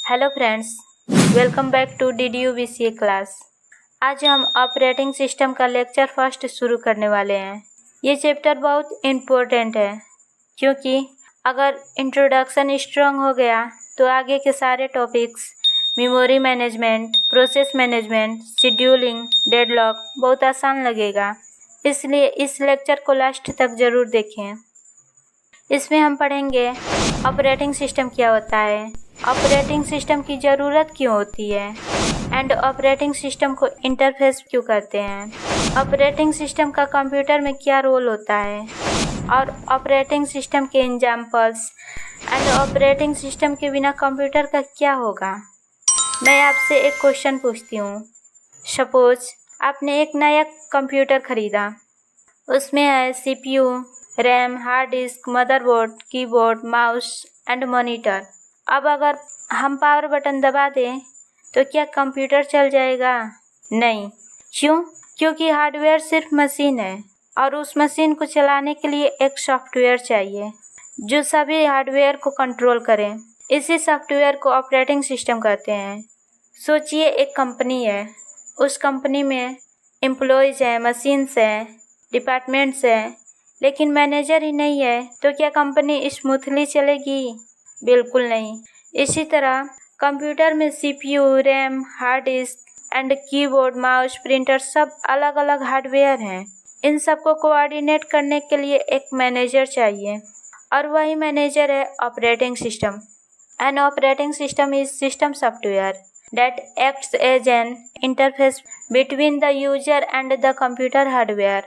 Hello friends, welcome back to DDU-BCA class. आज हम operating system का लेक्चर फर्स्ट शुरू करने वाले हैं। ये चैप्टर बहुत इम्पोर्टेंट है क्योंकि अगर इंट्रोडक्शन स्ट्रांग हो गया तो आगे के सारे topics memory management, process management, scheduling, deadlock बहुत आसान लगेगा। इसलिए इस लेक्चर को लास्ट तक ज़रूर देखें। इसमें हम पढ़ेंगे ऑपरेटिंग सिस्टम क्या होता है, ऑपरेटिंग सिस्टम की ज़रूरत क्यों होती है एंड ऑपरेटिंग सिस्टम को इंटरफेस क्यों करते हैं, ऑपरेटिंग सिस्टम का कंप्यूटर में क्या रोल होता है और ऑपरेटिंग सिस्टम के एग्जाम्पल्स एंड ऑपरेटिंग सिस्टम के बिना कंप्यूटर का क्या होगा। मैं आपसे एक क्वेश्चन पूछती हूँ। सपोज आपने एक नया कंप्यूटर खरीदा, उसमें है CPU, RAM, hard disk, motherboard, keyboard, mouse and monitor. अब अगर हम पावर बटन दबा दें तो क्या कंप्यूटर चल जाएगा? नहीं। क्यों? क्योंकि हार्डवेयर सिर्फ मशीन है और उस मशीन को चलाने के लिए एक सॉफ्टवेयर चाहिए जो सभी हार्डवेयर को कंट्रोल करें। इसी सॉफ्टवेयर को ऑपरेटिंग सिस्टम कहते हैं। सोचिए एक कंपनी है, उस कंपनी में एम्प्लॉयज़ हैं, मशीन्स हैं, डिपार्टमेंट्स हैं, लेकिन मैनेजर ही नहीं है तो क्या कंपनी स्मूथली चलेगी? बिल्कुल नहीं। इसी तरह कंप्यूटर में CPU, RAM, hard disk and keyboard, mouse, printer सब अलग अलग हार्डवेयर हैं। इन सबको कोऑर्डिनेट करने के लिए एक मैनेजर चाहिए और वही मैनेजर है operating system. N operating system is system software that acts as an interface between the user and the computer hardware.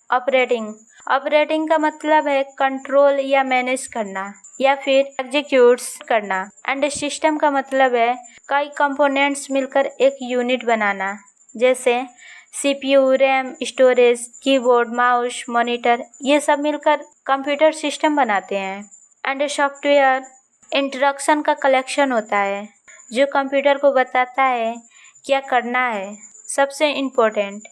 Operating का मतलब है कंट्रोल या मैनेज करना या फिर एग्जीक्यूट्स करना एंड सिस्टम का मतलब है कई कंपोनेंट्स मिलकर एक यूनिट बनाना, जैसे CPU, RAM, storage, keyboard, mouse, monitor, ये सब मिलकर कंप्यूटर सिस्टम बनाते हैं। एंड सॉफ्टवेयर इंस्ट्रक्शन का कलेक्शन होता है जो कंप्यूटर को बताता है क्या करना है। सबसे इम्पोर्टेंट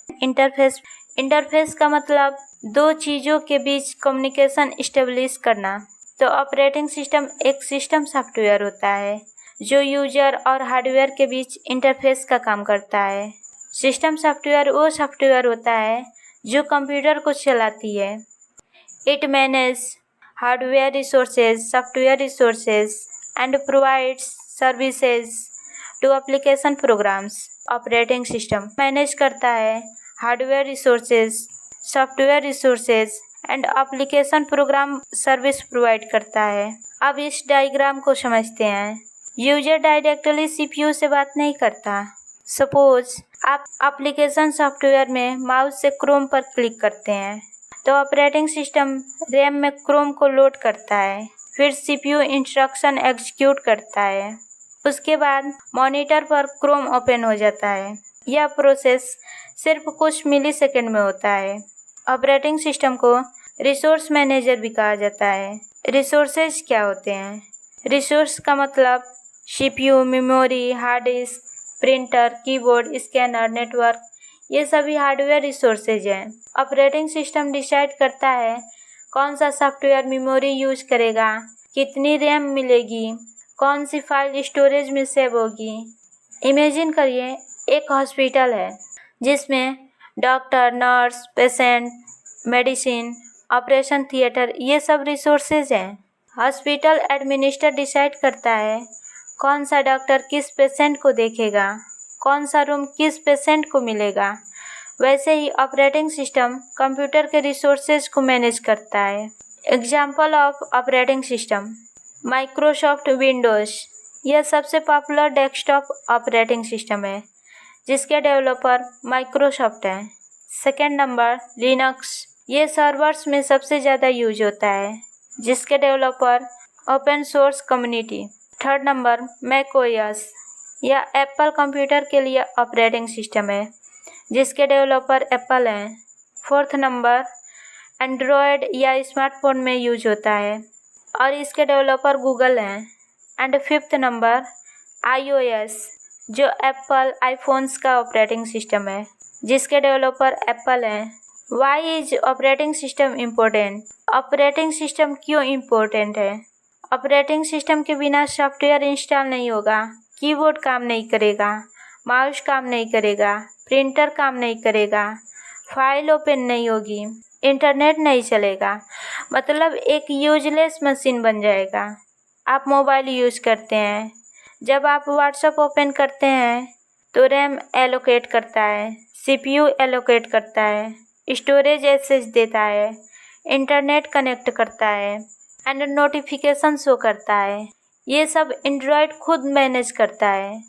इंटरफेस का मतलब दो चीज़ों के बीच कम्युनिकेशन इस्टेब्लिश करना। तो ऑपरेटिंग सिस्टम एक सिस्टम सॉफ्टवेयर होता है जो यूजर और हार्डवेयर के बीच इंटरफेस का काम करता है। सिस्टम सॉफ्टवेयर वो सॉफ्टवेयर होता है जो कंप्यूटर को चलाती है। It manage hardware resources, software resources and provides services to application programs. Operating system manage करता है hardware resources, software resources and application program service provide करता है। अब इस डायग्राम को समझते हैं। यूजर डायरेक्टली CPU से बात नहीं करता। सपोज आप एप्लीकेशन सॉफ्टवेयर में माउस से क्रोम पर क्लिक करते हैं तो ऑपरेटिंग सिस्टम रैम में क्रोम को लोड करता है, फिर CPU इंस्ट्रक्शन एग्जीक्यूट करता है, उसके बाद मॉनिटर पर क्रोम ओपन हो जाता है। यह प्रोसेस सिर्फ कुछ मिलीसेकंड में होता है। ऑपरेटिंग सिस्टम को रिसोर्स मैनेजर भी कहा जाता है। रिसोर्सेज क्या होते हैं? रिसोर्स का मतलब CPU, memory, hard disk, printer, keyboard, scanner, network, ये सभी हार्डवेयर रिसोर्सेज हैं। ऑपरेटिंग सिस्टम डिसाइड करता है कौन सा सॉफ्टवेयर मेमोरी यूज करेगा, कितनी रैम मिलेगी, कौन सी फाइल स्टोरेज में सेव होगी। इमेजिन करिए एक हॉस्पिटल है जिसमें doctor, nurse, patient, medicine, operation theatre, ये सब रिसोर्सेज हैं। हॉस्पिटल एडमिनिस्ट्रेटर डिसाइड करता है कौन सा डॉक्टर किस पेशेंट को देखेगा, कौन सा रूम किस पेशेंट को मिलेगा। वैसे ही ऑपरेटिंग सिस्टम कंप्यूटर के रिसोर्सेज को मैनेज करता है। Example of operating system: Microsoft Windows, यह सबसे पॉपुलर डेस्कटॉप ऑपरेटिंग सिस्टम है जिसके डेवलपर माइक्रोसॉफ्ट है। सेकेंड नंबर लिनक्स, ये सर्वर्स में सबसे ज़्यादा यूज होता है जिसके developer open source community. Third number Mac OS, यह एप्पल कंप्यूटर के लिए ऑपरेटिंग सिस्टम है जिसके डेवलपर एप्पल हैं। फोर्थ नंबर एंड्रॉयड या स्मार्टफोन में यूज होता है और इसके डेवलपर गूगल हैं। एंड फिफ्थ नंबर iOS, जो एप्पल आईफोन्स का ऑपरेटिंग सिस्टम है जिसके डेवलपर एप्पल हैं। Why is operating system important? Operating system क्यों इम्पोर्टेंट है? ऑपरेटिंग सिस्टम के बिना सॉफ्टवेयर इंस्टॉल नहीं होगा। कीबोर्ड काम नहीं करेगा, माउस काम नहीं करेगा, प्रिंटर काम नहीं करेगा, फाइल ओपन नहीं होगी, इंटरनेट नहीं चलेगा, मतलब एक यूजलेस मशीन बन जाएगा। आप मोबाइल यूज़ करते हैं, जब आप व्हाट्सएप ओपन करते हैं तो रैम एलोकेट करता है, सीपीयू एलोकेट करता है, स्टोरेज एक्सेस देता है, इंटरनेट कनेक्ट करता है एंड नोटिफिकेशन शो करता है। ये सब एंड्रॉयड खुद मैनेज करता है।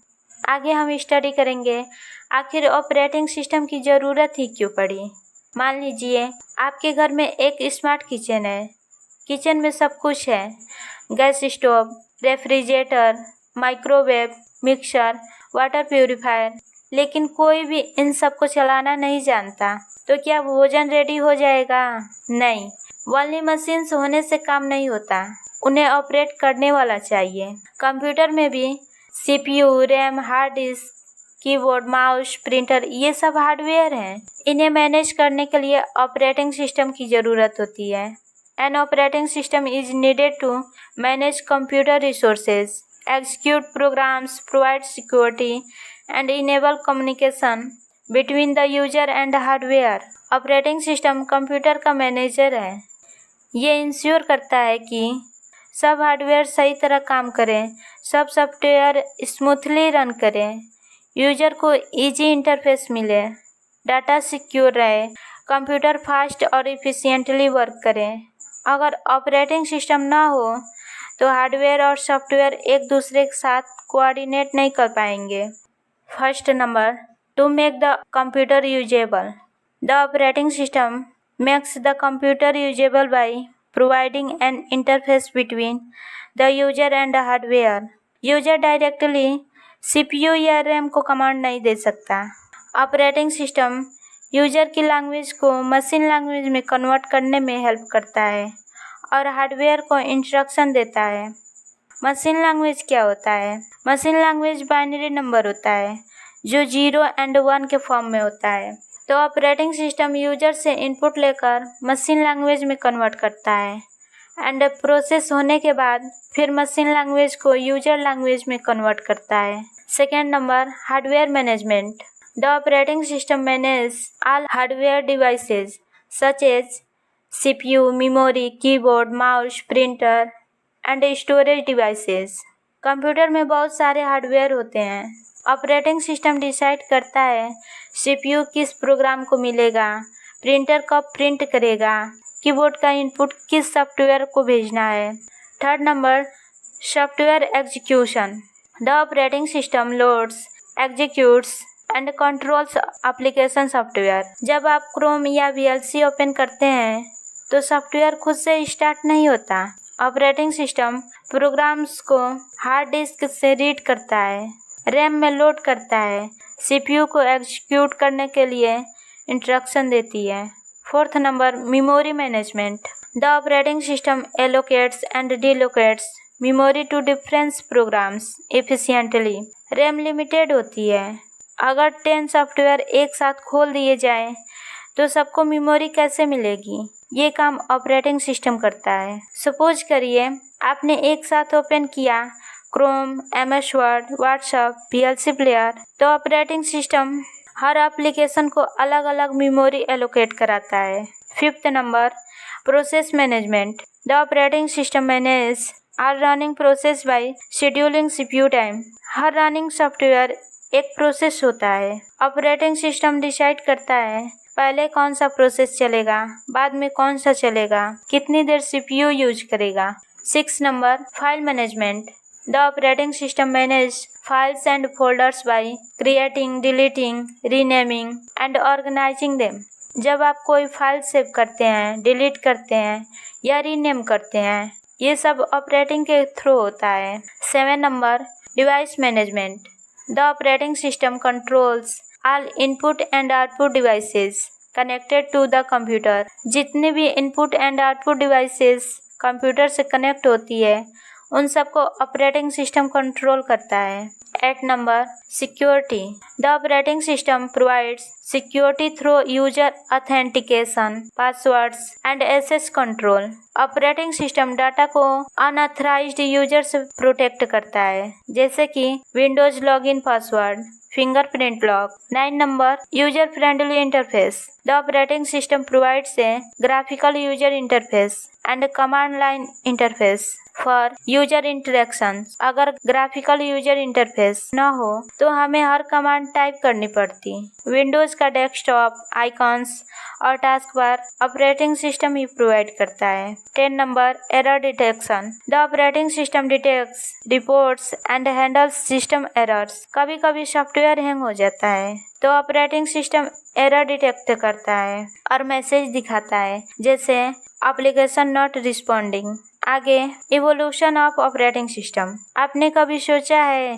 आगे हम स्टडी करेंगे आखिर ऑपरेटिंग सिस्टम की ज़रूरत ही क्यों पड़ी। मान लीजिए आपके घर में एक स्मार्ट किचन है। किचन में सब कुछ है, gas stove, refrigerator, microwave, mixer, water purifier, लेकिन कोई भी इन सब को चलाना नहीं जानता, तो क्या भोजन रेडी हो जाएगा? नहीं, ओनली मशीन्स होने से काम नहीं होता, उन्हें ऑपरेट करने वाला चाहिए। कंप्यूटर में भी CPU, RAM, hard disk, keyboard, mouse, printer, ये सब हार्डवेयर हैं। इन्हें मैनेज करने के लिए ऑपरेटिंग सिस्टम की ज़रूरत होती है। An operating system is needed to manage computer resources, execute programs, provide security and enable communication between the user and hardware। Operating system computer का मैनेजर है। ये इंश्योर करता है कि सब हार्डवेयर सही तरह काम करें, सब सॉफ्टवेयर स्मूथली रन करें, यूजर को इजी इंटरफेस मिले, डाटा सिक्योर रहे, कंप्यूटर फास्ट और इफ़िशिएंटली वर्क करें। अगर ऑपरेटिंग सिस्टम ना हो तो हार्डवेयर और सॉफ्टवेयर एक दूसरे के साथ कोऑर्डिनेट नहीं कर पाएंगे। First number, to make the computer usable. The operating system makes the computer usable by providing an interface between the user and the hardware. User directly CPU या रैम को कमांड नहीं दे सकता। ऑपरेटिंग सिस्टम यूजर की language को machine language में convert करने में हेल्प करता है और हार्डवेयर को इंस्ट्रक्शन देता है। मशीन लैंग्वेज क्या होता है? मशीन लैंग्वेज बाइनरी नंबर होता है जो 0 और 1 के फॉर्म में होता है। तो ऑपरेटिंग सिस्टम यूजर से इनपुट लेकर मशीन लैंग्वेज में कन्वर्ट करता है एंड प्रोसेस होने के बाद फिर मशीन लैंग्वेज को यूजर लैंग्वेज में कन्वर्ट करता है। Second number, hardware management. The operating system manage all hardware devices such as CPU, memory, keyboard, mouse, printer and storage devices। Computer में बहुत सारे हार्डवेयर होते हैं। ऑपरेटिंग सिस्टम डिसाइड करता है CPU किस प्रोग्राम को मिलेगा, प्रिंटर कब प्रिंट करेगा, कीबोर्ड का इनपुट किस सॉफ्टवेयर को भेजना है। Third number, software execution. The operating system loads, executes and controls application software. जब आप क्रोम या VLC ओपन करते हैं तो सॉफ्टवेयर खुद से स्टार्ट नहीं होता। ऑपरेटिंग सिस्टम प्रोग्राम्स को हार्ड डिस्क से रीड करता है, रैम में लोड करता है, सीपीयू को एग्जीक्यूट करने के लिए इंस्ट्रक्शन देती है। Fourth number, memory management. The operating system allocates and deallocates memory to different programs efficiently. RAM limited होती है। अगर 10 सॉफ्टवेयर एक साथ खोल दिए जाएं तो सबको मेमोरी कैसे मिलेगी? ये काम ऑपरेटिंग सिस्टम करता है। सपोज करिए आपने एक साथ ओपन किया Chrome, MS word, WhatsApp, VLC player, तो ऑपरेटिंग सिस्टम हर एप्लीकेशन को अलग अलग मेमोरी एलोकेट कराता है। Fifth number, process management. The operating system manage are running process by scheduling CPU time. Her running software एक प्रोसेस होता है। ऑपरेटिंग सिस्टम डिसाइड करता है पहले कौन सा प्रोसेस चलेगा, बाद में कौन सा चलेगा, कितनी देर CPU यूज करेगा। 6 number, file management. The operating system manage files and folders by creating, deleting, renaming and organising them. जब आप कोई फाइल सेव करते हैं, डिलीट करते हैं या रीनेम करते हैं, ये सब ऑपरेटिंग के थ्रू होता है। 7 number, device management. The operating system controls all input and output devices connected to the computer। जितने भी input and output devices computer से कनेक्ट होती है उन सबको ऑपरेटिंग सिस्टम कंट्रोल करता है। 8 number, security. The operating system provides security through user authentication, passwords and access control। Operating system data को अनऑथराइज्ड यूजर से प्रोटेक्ट करता है, जैसे कि Windows login password, fingerprint lock। 9 number user friendly interface। The operating system provides a graphical user interface and command line interface for user interactions। अगर graphical user interface न हो तो हमें हर कमांड टाइप करनी पड़ती। विंडोज का डेस्कटॉप आइकॉन्स और task bar operating system ही provide करता है। 10 number error detection. The operating system detects, reports and handles system errors. कभी कभी सॉफ्टवेयर हैंग हो जाता है तो ऑपरेटिंग सिस्टम एरर डिटेक्ट करता है और मैसेज दिखाता है, जैसे एप्लीकेशन नॉट रिस्पॉन्डिंग। आगे इवोल्यूशन ऑफ ऑपरेटिंग सिस्टम। आपने कभी सोचा है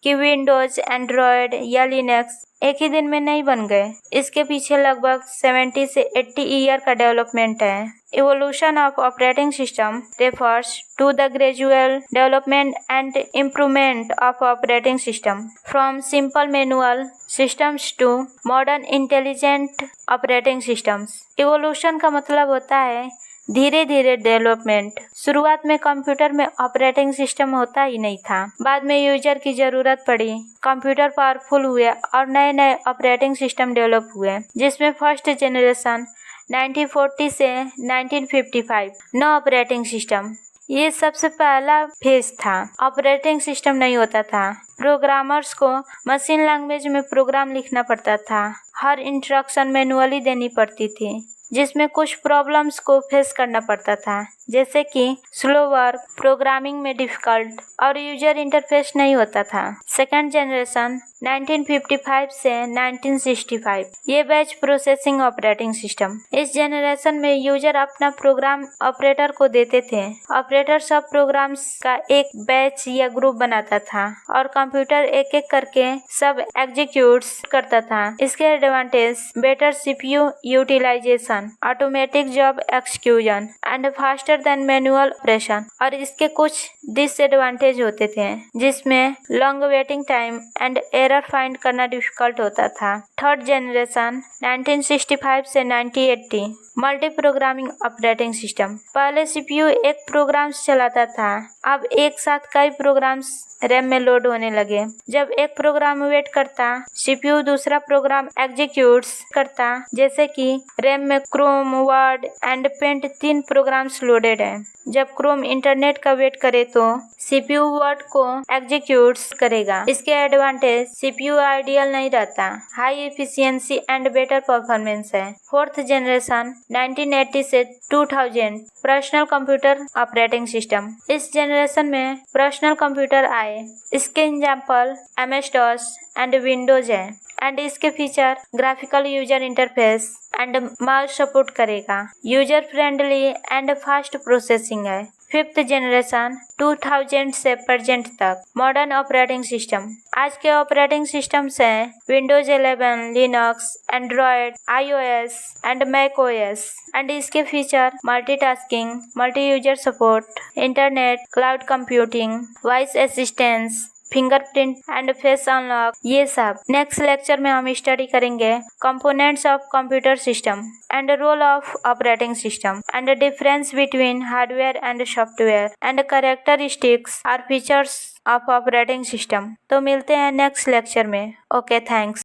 कि विंडोज, एंड्रॉयड या लिनक्स एक ही दिन में नहीं बन गए? इसके पीछे लगभग 70 से 80 ईयर का डेवलपमेंट है। Evolution of operating system refers to the gradual development and improvement of operating system from simple manual systems to modern intelligent operating systems। Evolution का मतलब होता है धीरे धीरे डेवलपमेंट। शुरुआत में कंप्यूटर में ऑपरेटिंग सिस्टम होता ही नहीं था, बाद में यूजर की जरूरत पड़ी, कंप्यूटर पावरफुल हुए और नए नए ऑपरेटिंग सिस्टम डेवलप हुए, जिसमें फर्स्ट जनरेशन 1940 से 1955 नो ऑपरेटिंग सिस्टम। ये सबसे पहला फेज था। ऑपरेटिंग सिस्टम नहीं होता था, प्रोग्रामर्स को मशीन लैंग्वेज में प्रोग्राम लिखना पड़ता था, हर इंस्ट्रक्शन मैनुअली देनी पड़ती थी, जिसमें कुछ प्रॉब्लम्स को फेस करना पड़ता था, जैसे कि स्लो वर्क, प्रोग्रामिंग में डिफिकल्ट और यूजर इंटरफेस नहीं होता था। सेकेंड जनरेशन 1955 से 1965 ये बैच प्रोसेसिंग ऑपरेटिंग सिस्टम। इस जनरेशन में यूजर अपना प्रोग्राम ऑपरेटर को देते थे। ऑपरेटर सब प्रोग्राम्स का एक बैच या ग्रुप बनाता था और कंप्यूटर एक एक करके सब एग्जीक्यूट्स करता था। इसके advantage better CPU utilisation, automatic job execution and faster than manual operation. और इसके कुछ डिसएडवांटेज होते थे, जिसमें long waiting time and error find करना डिफिकल्ट होता था। थर्ड जनरेशन 1965 से 1980 मल्टी प्रोग्रामिंग ऑपरेटिंग सिस्टम। पहले सीपीयू एक प्रोग्राम्स चलाता था, अब एक साथ कई प्रोग्राम्स रैम में लोड होने लगे। जब एक प्रोग्राम वेट करता, सीपीयू दूसरा प्रोग्राम एग्जीक्यूट्स करता, जैसे कि रैम में Chrome, Word and Paint 3 programs loaded हैं। जब क्रोम इंटरनेट का वेट करे तो सीपीयू वर्ड को एग्जीक्यूट्स करेगा। इसके एडवांटेज सीपीयू आइडियल नहीं रहता, high efficiency and better performance है। फोर्थ जनरेशन 1980 से 2000 पर्सनल कंप्यूटर ऑपरेटिंग सिस्टम। इस जनरेशन में पर्सनल कंप्यूटर आए, इसके एग्जाम्पल MS-DOS एंड विंडोज है एंड इसके feature graphical user interface and mouse support करेगा, user friendly and fast processing है। फिफ्थ जनरेशन 2000 से प्रेजेंट तक मॉडर्न ऑपरेटिंग सिस्टम। आज के ऑपरेटिंग सिस्टम्स हैं Windows 11, Linux, Android, iOS and macOS and इसके feature multitasking, multi user support, internet, cloud computing, voice assistance, fingerprint and face unlock, ये सब। Next lecture में हम स्टडी करेंगे components of computer system and role of operating system and difference between hardware and software and characteristics और features of operating system. तो मिलते हैं next lecture में। Okay, thanks.